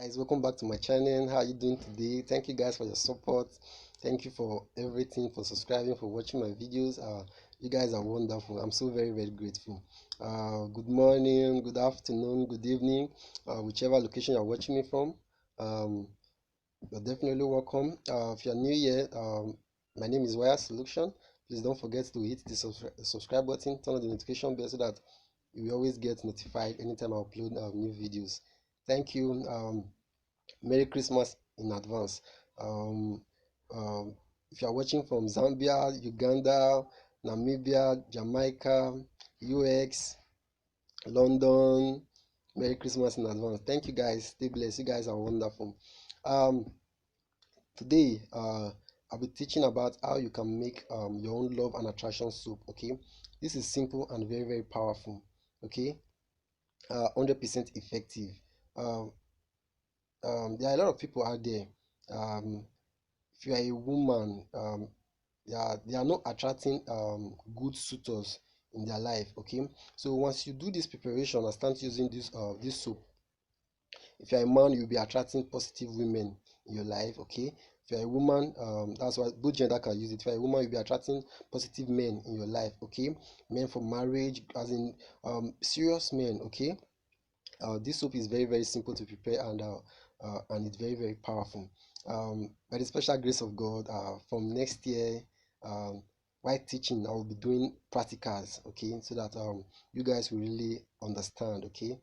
Guys, welcome back to my channel. How are you doing today? Thank you guys for your support. Thank you for everything, for subscribing, for watching my videos. You guys are wonderful. I'm so very grateful. Good morning, good afternoon, good evening, whichever location you're watching me from. You're definitely welcome. If you're new here, my name is Waya Solution. Please don't forget to hit the subscribe button, turn on the notification bell so that you will always get notified anytime I upload new videos. Thank you. Merry Christmas in advance. Um, if you are watching from Zambia, Uganda, Namibia, Jamaica, UX, London, Merry Christmas in advance. Thank you guys. Stay blessed. You guys are wonderful. Um, Today, I'll be teaching about how you can make your own love and attraction soup. Okay, this is simple and very powerful. Okay, 100% effective. Um, there are a lot of people out there. If you are a woman, they are not attracting good suitors in their life. Okay, so once you do this preparation and start using this soap, if you're a man, you'll be attracting positive women in your life. Okay, if you're a woman, that's why both gender can use it. If you're a woman, you'll be attracting positive men in your life. Okay, men for marriage, as in serious men. Okay, this soap is very simple to prepare, and it's very powerful. By the special grace of God, from next year, while teaching, I will be doing practicals. Okay, so that you guys will really understand. Okay,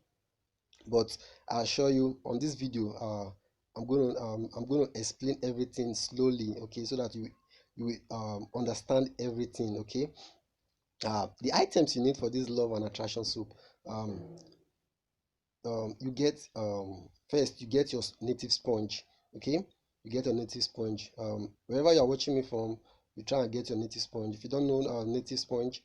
but I assure you on this video, I'm going to explain everything slowly. Okay, so that you will understand everything. Okay, the items you need for this love and attraction soap. You get first, you get your native sponge. Okay, you get your native sponge. Wherever you're watching me from, you try and get your native sponge. If you don't know native sponge,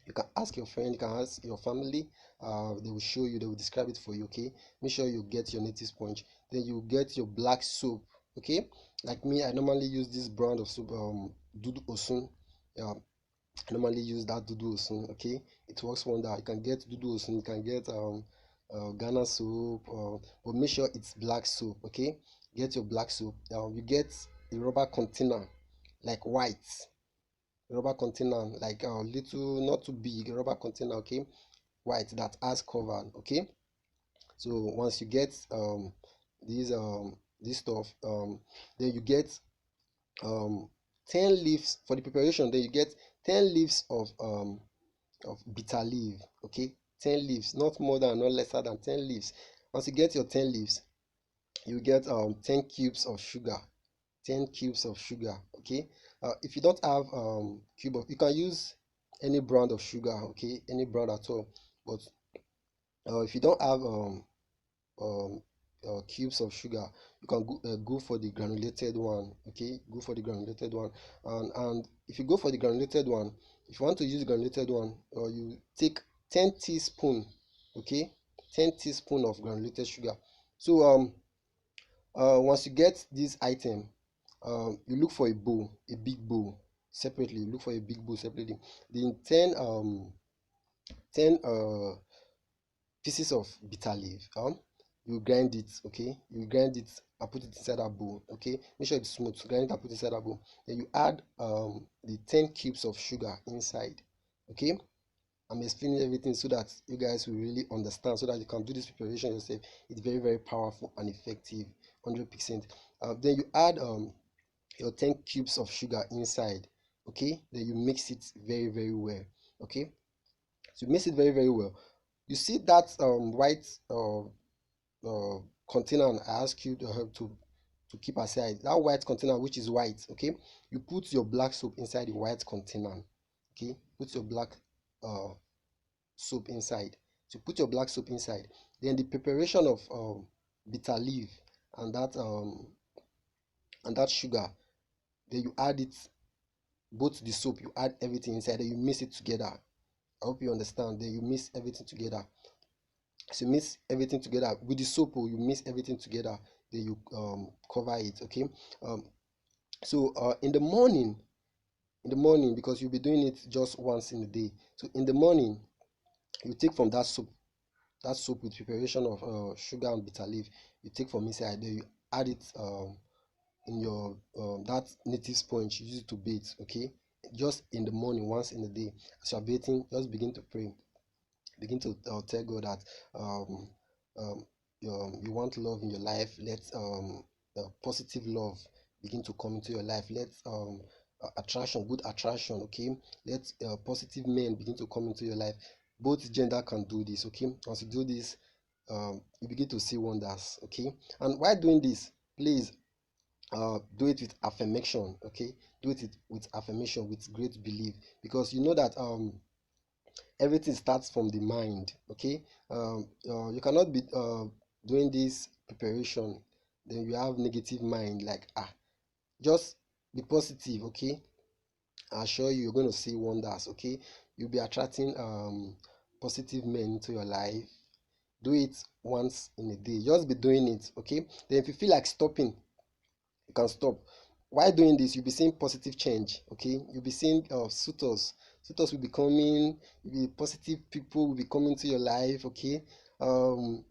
you can ask your friend, you can ask your family. They will show you, they will describe it for you. Okay, make sure you get your native sponge. Then you get your black soap. Okay, like me, I normally use this brand of soap, Dudu Osun. I normally use that Dudu Osun. Okay, it works wonder. You can get Dudu Osun, you can get Ghana soap, but make sure it's black soap. Okay, get your black soap. You get a rubber container, like white rubber container, like a little, not too big rubber container. Okay, white, that has covered. Okay, so once you get these this stuff, then you get um 10 leaves for the preparation. Then you get 10 leaves of bitter leaf. Okay, 10 leaves, not more than, not lesser than 10 leaves. Once you get your 10 leaves, you get 10 cubes of sugar. 10 cubes of sugar. Okay, if you don't have you can use any brand of sugar. Okay, any brand at all. But if you don't have um cubes of sugar, you can go for the granulated one. Okay, go for the granulated one. And if you go for the granulated one, if you want to use the granulated one, you take 10 teaspoon. Okay, 10 teaspoon of granulated sugar. So once you get this item, you look for a bowl, a big bowl separately. Look for a big bowl separately. Then 10 pieces of bitter leaf. You grind it. Okay, you grind it and put it inside that bowl. Okay, make sure it's smooth. Grind it and put it inside that bowl. Then you add the 10 cubes of sugar inside. Okay, I'm explaining everything so that you guys will really understand, so that you can do this preparation yourself. It's very powerful and effective, 100%. Then you add your 10 cubes of sugar inside. Okay, then you mix it very well. Okay, so you mix it very well. You see that white container I ask you to help to keep aside, that white container which is white. Okay, you put your black soap inside the white container. Okay, put your black soap inside. So put your black soap inside. Then the preparation of bitter leaf and that sugar, then you add it, both the soap, you add everything inside, then you mix it together. I hope you understand. Then you mix everything together. So you mix everything together with the soap. You mix everything together, then you cover it. Okay, so in the morning, because you'll be doing it just once in a day, so in the morning you take from that soap, that soap with preparation of sugar and bitter leaf. You take from inside there, you add it in your that native sponge, you use it to bathe. Okay, just in the morning, once in a day. As you are bathing, just begin to pray, begin to tell God that um, um, you want love in your life. Let positive love begin to come into your life. Let attraction, good attraction, okay. Let positive men begin to come into your life. Both gender can do this, okay. Once you do this, you begin to see wonders, okay. And while doing this, please do it with affirmation, okay. Do it with affirmation, with great belief, because you know that everything starts from the mind, okay. You cannot be doing this preparation, then you have negative mind, like just be positive, okay. I assure you, you're going to see wonders, okay. You'll be attracting positive men into your life. Do it once in a day, just be doing it, okay. Then if you feel like stopping, you can stop. While doing this, you'll be seeing positive change, okay. You'll be seeing suitors will be coming, you'll be positive people will be coming to your life, okay. um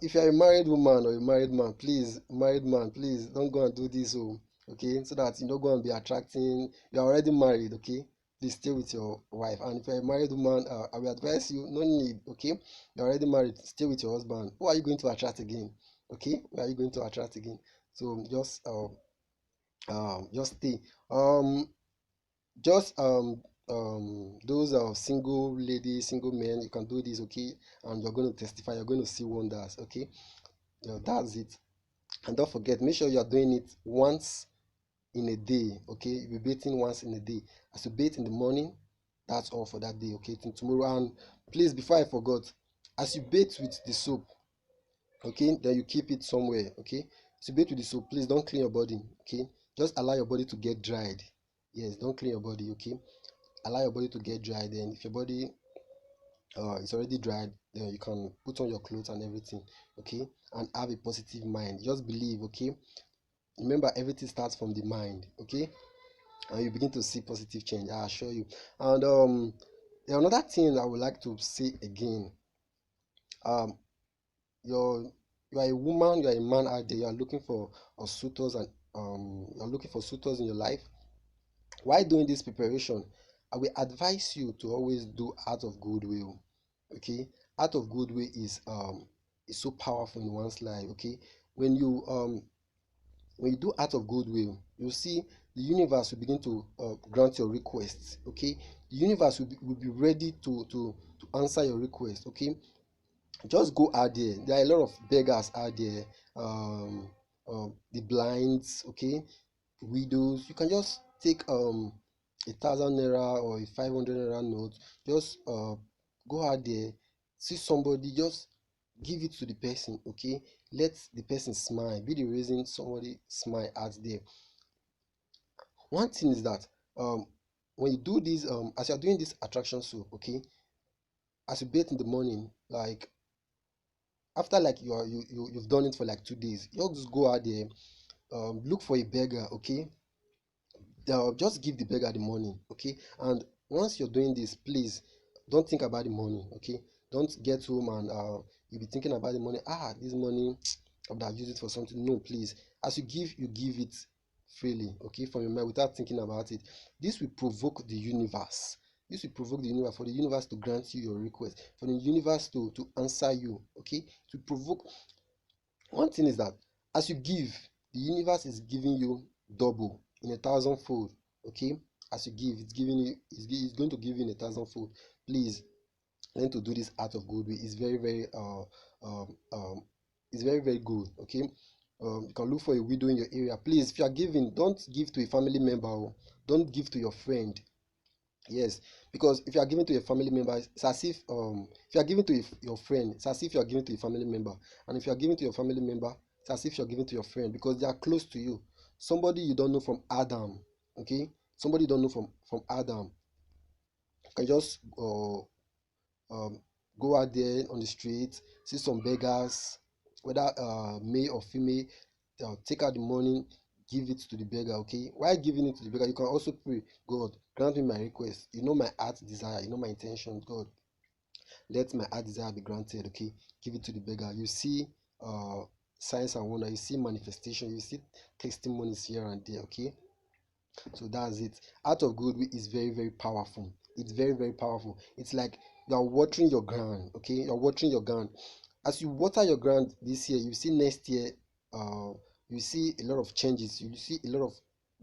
if you're a married woman or a married man, please, married man, please don't go and do this, oh, okay, so that you don't go and be attracting. You're already married, okay. Please stay with your wife. And if you're a married woman, I will advise you, no need, okay. You're already married, stay with your husband. Who are you going to attract again, okay? Who are you going to attract again? So just stay. Just those single ladies, single men, you can do this, okay. And you're going to testify, you're going to see wonders, okay. That's it. And don't forget, make sure you're doing it once in a day, okay. You'll be bathing once in a day. As you bathe in the morning, that's all for that day, okay, till tomorrow. And please, before I forgot, as you bathe with the soap, okay, then you keep it somewhere, okay. As you bathe with the soap, please don't clean your body, okay. Just allow your body to get dried. Yes, don't clean your body, okay. Allow your body to get dried. Then if your body it's already dried, then you can put on your clothes and everything, okay. And have a positive mind, just believe, okay. Remember, everything starts from the mind, okay. And you begin to see positive change, I assure you. And another thing I would like to say again, um you're you are a woman, you are a man out there, you are looking for suitors, and you're looking for suitors in your life. While doing this preparation, I will advise you to always do out of goodwill, okay. Out of goodwill is so powerful in one's life, okay. when you um when you do out of goodwill, you see the universe will begin to grant your requests, okay. The universe will be ready to answer your request, okay. Just go out there. There are a lot of beggars out there, um, the blinds, okay, widows. You can just take 1,000 naira or a 500 naira note. Just go out there, see somebody, just give it to the person, okay. Let the person smile. Be the reason somebody smile out there. One thing is that when you do this, as you're doing this attraction soup, okay, as you bathe in the morning, like after like you've done it for like 2 days, you just go out there, look for a beggar, okay. Just give the beggar the money, okay. And once you're doing this, please don't think about the money, okay. Don't get home and you'll be thinking about the money. This money, I would have used it for something. No, please. As you give it freely, okay, from your mind, without thinking about it. This will provoke the universe. This will provoke the universe, for the universe to grant you your request, for the universe to answer you, okay. To provoke. One thing is that as you give, the universe is giving you double in a thousandfold. Okay, as you give, it's going to give you in a thousandfold. Please learn to do this out of goodwill. It's very very it's very very good. Okay, you can look for a widow in your area. Please, if you are giving, don't give to a family member. Don't give to your friend. Yes, because if you are giving to a family member, it's as if you are giving to your friend, it's as if you are giving to a family member. And if you are giving to your family member, it's as if you're giving to your friend, because they are close to you. Somebody you don't know from Adam, okay? Somebody you don't know from Adam. You can just go out there on the street, see some beggars, whether male or female, take out the money, give it to the beggar, okay. While giving it to the beggar, you can also pray, God, grant me my request. You know my heart's desire, you know my intention, God. let my heart desire be granted. Okay, give it to the beggar. You see signs and wonder, you see manifestation, you see testimonies here and there. Okay, so that's it. Out of goodwill is very, very powerful. It's very, very powerful. It's like you are watering your ground. Okay, you're watering your ground. As you water your ground this year, you see next year, you see a lot of changes, you see a lot of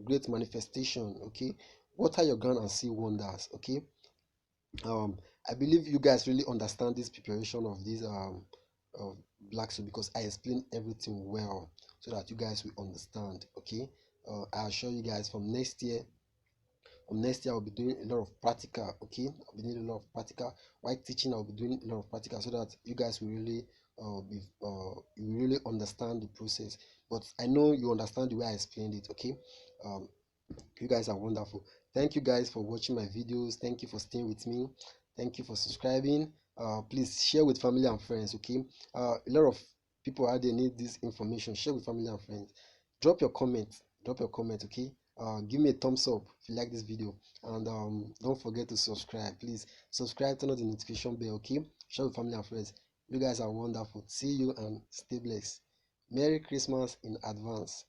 great manifestation. Okay, water your ground and see wonders. Okay, um I believe you guys really understand this preparation of this of black soap, because I explain everything well so that you guys will understand. Okay, I assure you guys, from next year I'll be doing a lot of practical. Okay, I'll be doing a lot of practical while teaching. I'll be doing a lot of practical so that you guys will really you will really understand the process. But I know you understand the way I explained it. Okay, um you guys are wonderful. Thank you guys for watching my videos. Thank you for staying with me. Thank you for subscribing. Please share with family and friends. Okay, a lot of people out there need this information. Share with family and friends. Drop your comment. Drop your comment. Okay, give me a thumbs up if you like this video, and don't forget to subscribe. Please subscribe, turn on the notification bell. Okay, share with family and friends. You guys are wonderful. See you and stay blessed. Merry Christmas in advance.